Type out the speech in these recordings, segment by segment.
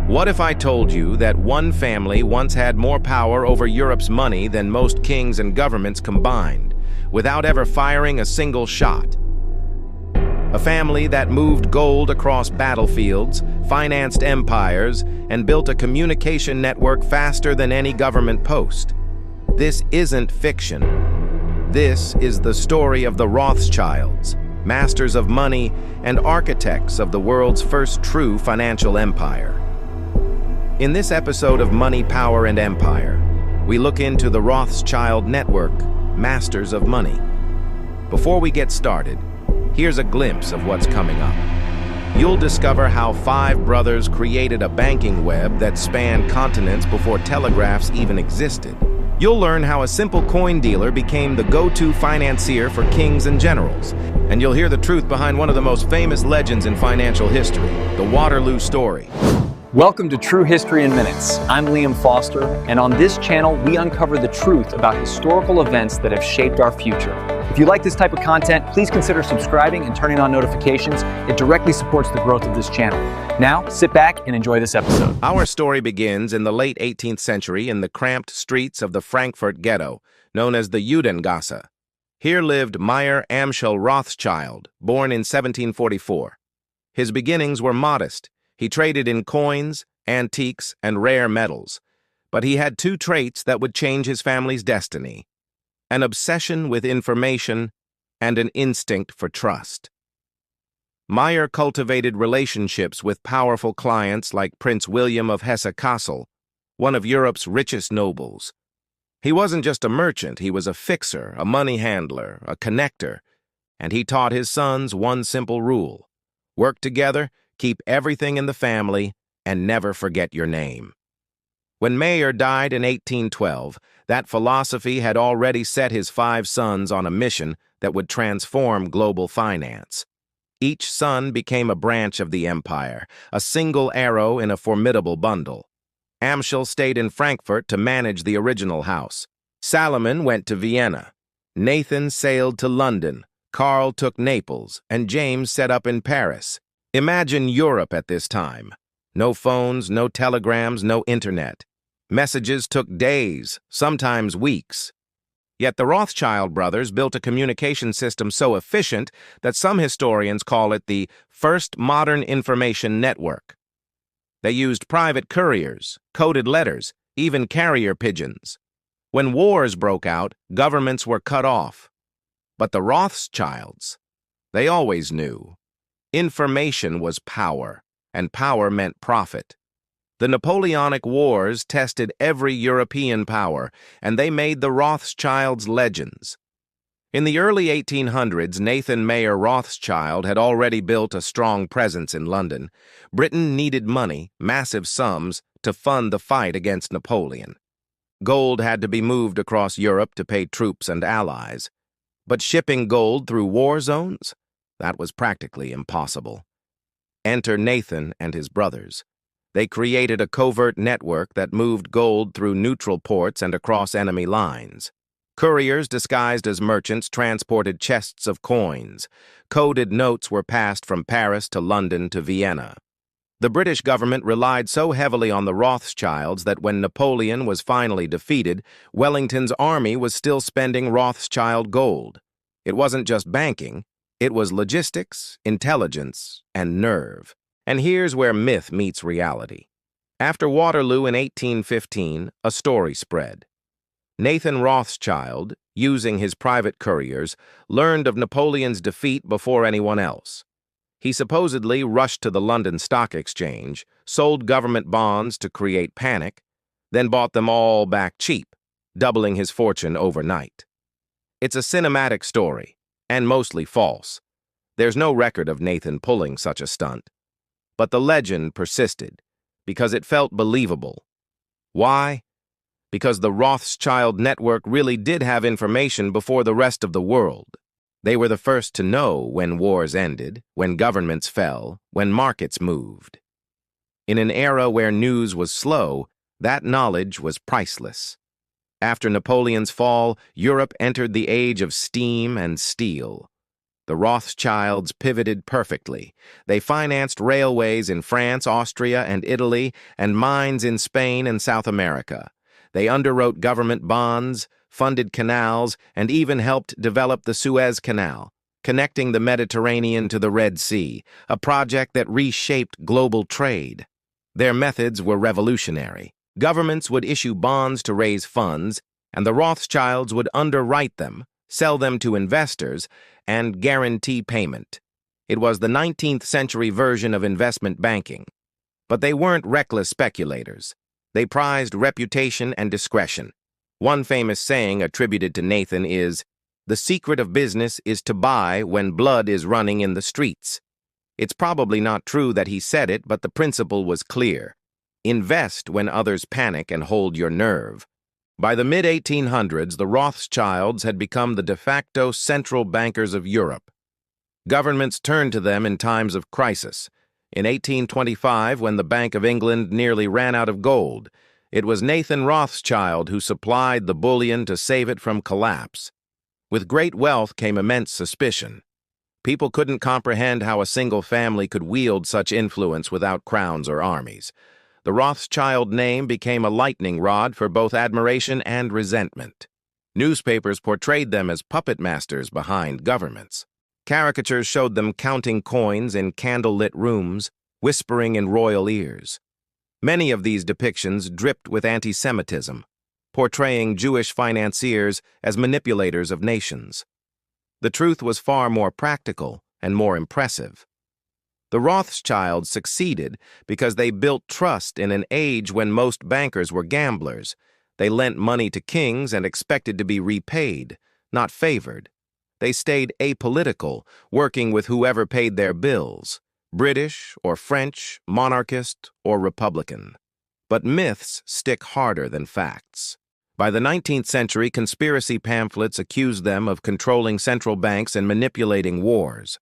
What if I told you that one family once had more power over Europe's money than most kings and governments combined, without ever firing a single shot? A family that moved gold across battlefields, financed empires, and built a communication network faster than any government post. This isn't fiction. This is the story of the Rothschilds, masters of money and architects of the world's first true financial empire. In this episode of Money, Power, and Empire, we look into the Rothschild Network, masters of money. Before we get started, here's a glimpse of what's coming up. You'll discover how 5 brothers created a banking web that spanned continents before telegraphs even existed. You'll learn how a simple coin dealer became the go-to financier for kings and generals. And you'll hear the truth behind one of the most famous legends in financial history, the Waterloo story. Welcome to True History in Minutes. I'm Liam Foster, and on this channel, we uncover the truth about historical events that have shaped our future. If you like this type of content, please consider subscribing and turning on notifications. It directly supports the growth of this channel. Now, sit back and enjoy this episode. Our story begins in the late 18th century in the cramped streets of the Frankfurt ghetto, known as the Judengasse. Here lived Meyer Amschel Rothschild, born in 1744. His beginnings were modest. He traded in coins, antiques, and rare metals. But he had 2 traits that would change his family's destiny: an obsession with information and an instinct for trust. Meyer cultivated relationships with powerful clients like Prince William of Hesse-Kassel, one of Europe's richest nobles. He wasn't just a merchant, he was a fixer, a money handler, a connector, and he taught his sons one simple rule: work together, keep everything in the family, and never forget your name. When Meyer died in 1812, that philosophy had already set his 5 sons on a mission that would transform global finance. Each son became a branch of the empire, a single arrow in a formidable bundle. Amschel stayed in Frankfurt to manage the original house. Salomon went to Vienna. Nathan sailed to London. Karl took Naples, and James set up in Paris. Imagine Europe at this time. No phones, no telegrams, no internet. Messages took days, sometimes weeks. Yet the Rothschild brothers built a communication system so efficient that some historians call it the first modern information network. They used private couriers, coded letters, even carrier pigeons. When wars broke out, governments were cut off. But the Rothschilds, they always knew. Information was power, and power meant profit. The Napoleonic Wars tested every European power, and they made the Rothschilds legends. In the early 1800s, Nathan Mayer Rothschild had already built a strong presence in London. Britain needed money, massive sums, to fund the fight against Napoleon. Gold had to be moved across Europe to pay troops and allies. But shipping gold through war zones? That was practically impossible. Enter Nathan and his brothers. They created a covert network that moved gold through neutral ports and across enemy lines. Couriers disguised as merchants transported chests of coins. Coded notes were passed from Paris to London to Vienna. The British government relied so heavily on the Rothschilds that when Napoleon was finally defeated, Wellington's army was still spending Rothschild gold. It wasn't just banking. It was logistics, intelligence, and nerve. And here's where myth meets reality. After Waterloo in 1815, a story spread. Nathan Rothschild, using his private couriers, learned of Napoleon's defeat before anyone else. He supposedly rushed to the London Stock Exchange, sold government bonds to create panic, then bought them all back cheap, doubling his fortune overnight. It's a cinematic story, and mostly false. There's no record of Nathan pulling such a stunt. But the legend persisted, because it felt believable. Why? Because the Rothschild network really did have information before the rest of the world. They were the first to know when wars ended, when governments fell, when markets moved. In an era where news was slow, that knowledge was priceless. After Napoleon's fall, Europe entered the age of steam and steel. The Rothschilds pivoted perfectly. They financed railways in France, Austria, and Italy, and mines in Spain and South America. They underwrote government bonds, funded canals, and even helped develop the Suez Canal, connecting the Mediterranean to the Red Sea, a project that reshaped global trade. Their methods were revolutionary. Governments would issue bonds to raise funds, and the Rothschilds would underwrite them, sell them to investors, and guarantee payment. It was the 19th century version of investment banking. But they weren't reckless speculators. They prized reputation and discretion. One famous saying attributed to Nathan is, "The secret of business is to buy when blood is running in the streets." It's probably not true that he said it, but the principle was clear. Invest when others panic and hold your nerve. By the mid-1800s, the Rothschilds had become the de facto central bankers of Europe. Governments turned to them in times of crisis. In 1825, when the Bank of England nearly ran out of gold, it was Nathan Rothschild who supplied the bullion to save it from collapse. With great wealth came immense suspicion. People couldn't comprehend how a single family could wield such influence without crowns or armies. The Rothschild name became a lightning rod for both admiration and resentment. Newspapers portrayed them as puppet masters behind governments. Caricatures showed them counting coins in candle-lit rooms, whispering in royal ears. Many of these depictions dripped with anti-Semitism, portraying Jewish financiers as manipulators of nations. The truth was far more practical and more impressive. The Rothschilds succeeded because they built trust in an age when most bankers were gamblers. They lent money to kings and expected to be repaid, not favored. They stayed apolitical, working with whoever paid their bills, British or French, monarchist or Republican. But myths stick harder than facts. By the 19th century, conspiracy pamphlets accused them of controlling central banks and manipulating wars.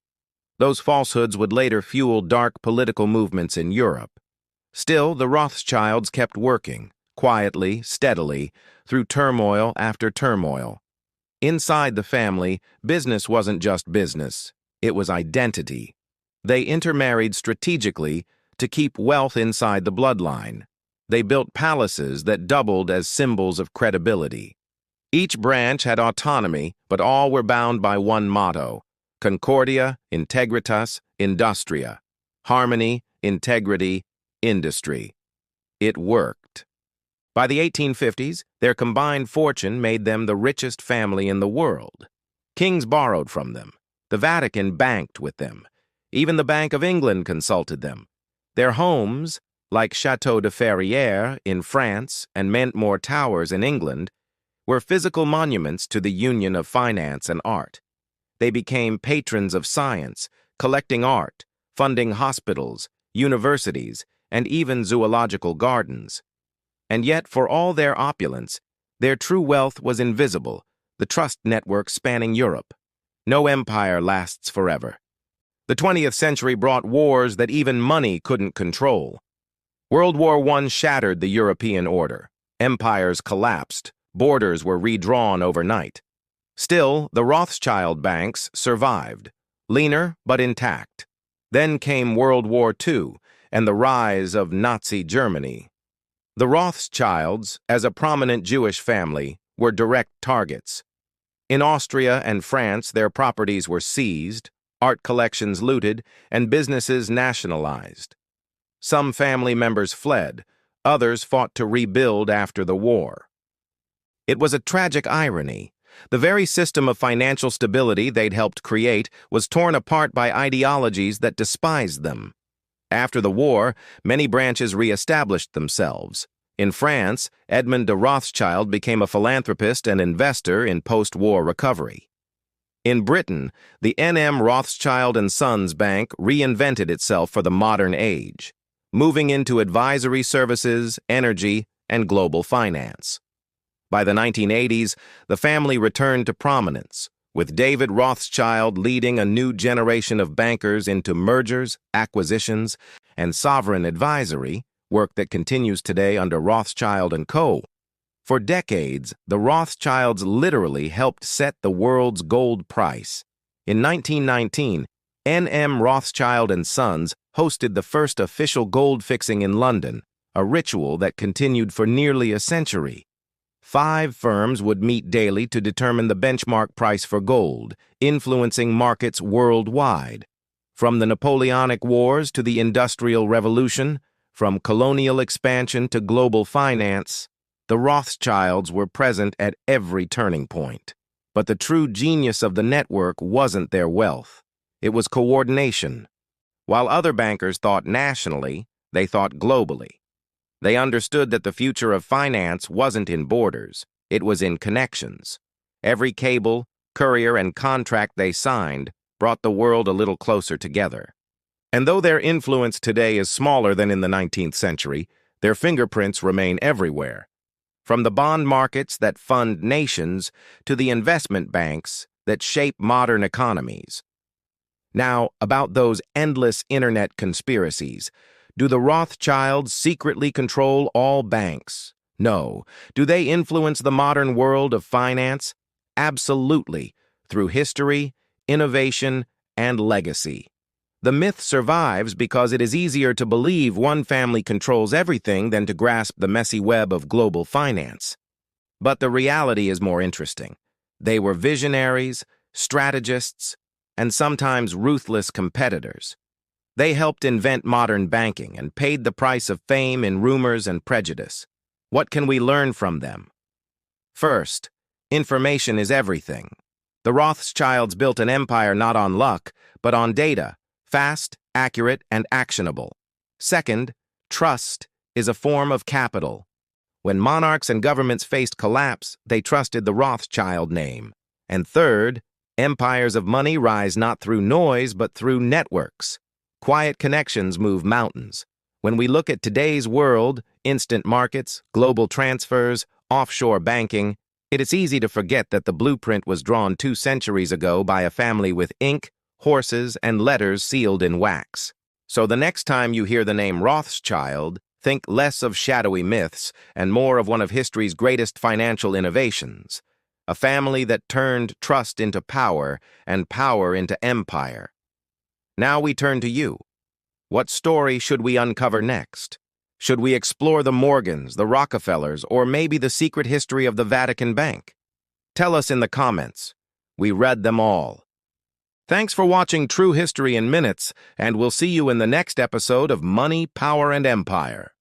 Those falsehoods would later fuel dark political movements in Europe. Still, the Rothschilds kept working, quietly, steadily, through turmoil after turmoil. Inside the family, business wasn't just business, it was identity. They intermarried strategically to keep wealth inside the bloodline. They built palaces that doubled as symbols of credibility. Each branch had autonomy, but all were bound by one motto: Concordia, Integritas, Industria. Harmony, integrity, industry. It worked. By the 1850s, their combined fortune made them the richest family in the world. Kings borrowed from them. The Vatican banked with them. Even the Bank of England consulted them. Their homes, like Château de Ferrières in France and Mentmore Towers in England, were physical monuments to the union of finance and art. They became patrons of science, collecting art, funding hospitals, universities, and even zoological gardens. And yet, for all their opulence, their true wealth was invisible, the trust network spanning Europe. No empire lasts forever. The 20th century brought wars that even money couldn't control. World War I shattered the European order. Empires collapsed. Borders were redrawn overnight. Still, the Rothschild banks survived, leaner but intact. Then came World War II and the rise of Nazi Germany. The Rothschilds, as a prominent Jewish family, were direct targets. In Austria and France, their properties were seized, art collections looted, and businesses nationalized. Some family members fled, others fought to rebuild after the war. It was a tragic irony. The very system of financial stability they'd helped create was torn apart by ideologies that despised them. After the war, many branches re-established themselves. In France, Edmond de Rothschild became a philanthropist and investor in post-war recovery. In Britain, the N.M. Rothschild and Sons Bank reinvented itself for the modern age, moving into advisory services, energy, and global finance. By the 1980s, the family returned to prominence, with David Rothschild leading a new generation of bankers into mergers, acquisitions, and sovereign advisory, work that continues today under Rothschild & Co. For decades, the Rothschilds literally helped set the world's gold price. In 1919, N.M. Rothschild and Sons hosted the first official gold fixing in London, a ritual that continued for nearly a century. 5 firms would meet daily to determine the benchmark price for gold, influencing markets worldwide. From the Napoleonic Wars to the Industrial Revolution, from colonial expansion to global finance, the Rothschilds were present at every turning point. But the true genius of the network wasn't their wealth. It was coordination. While other bankers thought nationally, they thought globally. They understood that the future of finance wasn't in borders, it was in connections. Every cable, courier, and contract they signed brought the world a little closer together. And though their influence today is smaller than in the 19th century, their fingerprints remain everywhere. From the bond markets that fund nations to the investment banks that shape modern economies. Now, about those endless internet conspiracies. Do the Rothschilds secretly control all banks? No. Do they influence the modern world of finance? Absolutely, through history, innovation, and legacy. The myth survives because it is easier to believe one family controls everything than to grasp the messy web of global finance. But the reality is more interesting. They were visionaries, strategists, and sometimes ruthless competitors. They helped invent modern banking and paid the price of fame in rumors and prejudice. What can we learn from them? First, information is everything. The Rothschilds built an empire not on luck, but on data, fast, accurate, and actionable. Second, trust is a form of capital. When monarchs and governments faced collapse, they trusted the Rothschild name. And third, empires of money rise not through noise, but through networks. Quiet connections move mountains. When we look at today's world, instant markets, global transfers, offshore banking, it is easy to forget that the blueprint was drawn 2 centuries ago by a family with ink, horses, and letters sealed in wax. So the next time you hear the name Rothschild, think less of shadowy myths and more of one of history's greatest financial innovations. A family that turned trust into power and power into empire. Now we turn to you. What story should we uncover next? Should we explore the Morgans, the Rockefellers, or maybe the secret history of the Vatican Bank? Tell us in the comments. We read them all. Thanks for watching True History in Minutes, and we'll see you in the next episode of Money, Power, and Empire.